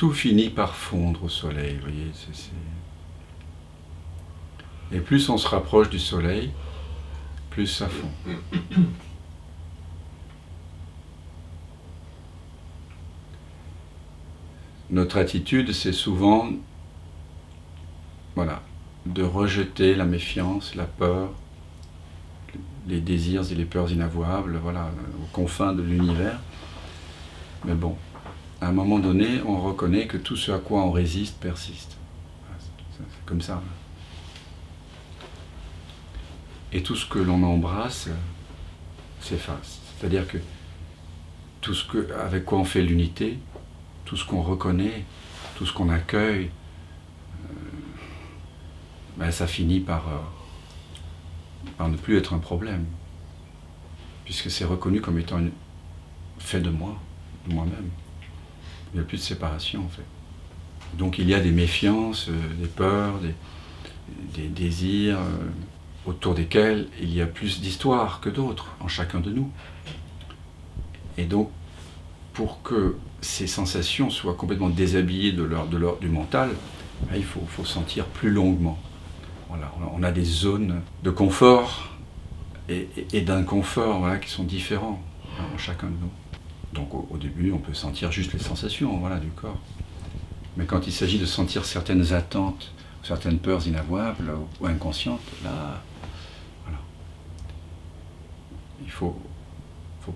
tout finit par fondre au soleil, vous voyez. Et plus on se rapproche du soleil, plus ça fond. Notre attitude, c'est souvent, voilà, de rejeter la méfiance, la peur, les désirs et les peurs inavouables, voilà, aux confins de l'univers. Mais bon, à un moment donné, on reconnaît que tout ce à quoi on résiste persiste. C'est comme ça. Et tout ce que l'on embrasse s'efface. C'est-à-dire que tout ce avec quoi on fait l'unité, tout ce qu'on reconnaît, tout ce qu'on accueille, ça finit par ne plus être un problème, puisque c'est reconnu comme étant fait de moi, de moi-même. Il n'y a plus de séparation en fait. Donc il y a des méfiances, des peurs, des désirs autour desquels il y a plus d'histoire que d'autres en chacun de nous. Et donc pour que ces sensations soient complètement déshabillées du mental, il faut sentir plus longuement. Voilà, on a des zones de confort et d'inconfort, voilà, qui sont différents en chacun de nous. Donc au début, on peut sentir juste les sensations, voilà, du corps. Mais quand il s'agit de sentir certaines attentes, certaines peurs inavouables ou inconscientes, là, voilà, il faut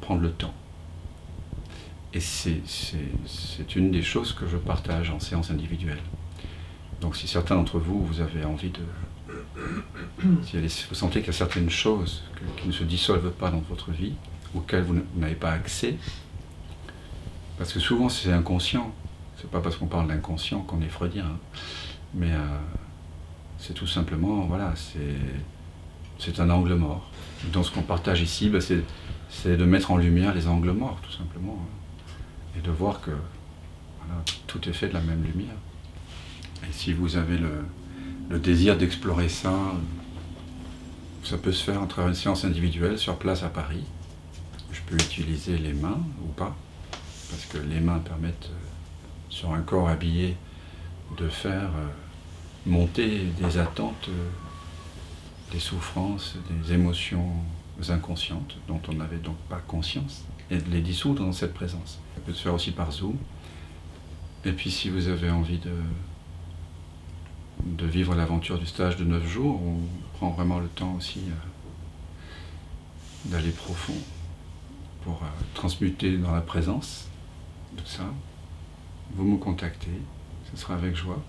prendre le temps. Et c'est une des choses que je partage en séance individuelle. Donc si certains d'entre vous, vous avez envie de... Si vous sentez qu'il y a certaines choses qui ne se dissolvent pas dans votre vie, auxquelles vous n'avez pas accès, parce que souvent c'est inconscient, c'est pas parce qu'on parle d'inconscient qu'on est freudien, hein, mais c'est tout simplement, voilà, c'est un angle mort. Donc ce qu'on partage ici, c'est de mettre en lumière les angles morts, tout simplement, hein, et de voir que voilà, tout est fait de la même lumière. Et si vous avez le désir d'explorer ça, ça peut se faire à travers une séance individuelle sur place à Paris. Je peux utiliser les mains ou pas, parce que les mains permettent, sur un corps habillé, de faire monter des attentes, des souffrances, des émotions inconscientes dont on n'avait donc pas conscience, et de les dissoudre dans cette présence. Ça peut se faire aussi par Zoom. Et puis si vous avez envie de vivre l'aventure du stage de 9 jours, on prend vraiment le temps aussi d'aller profond pour transmuter dans la présence de ça. Vous me contactez, ce sera avec joie.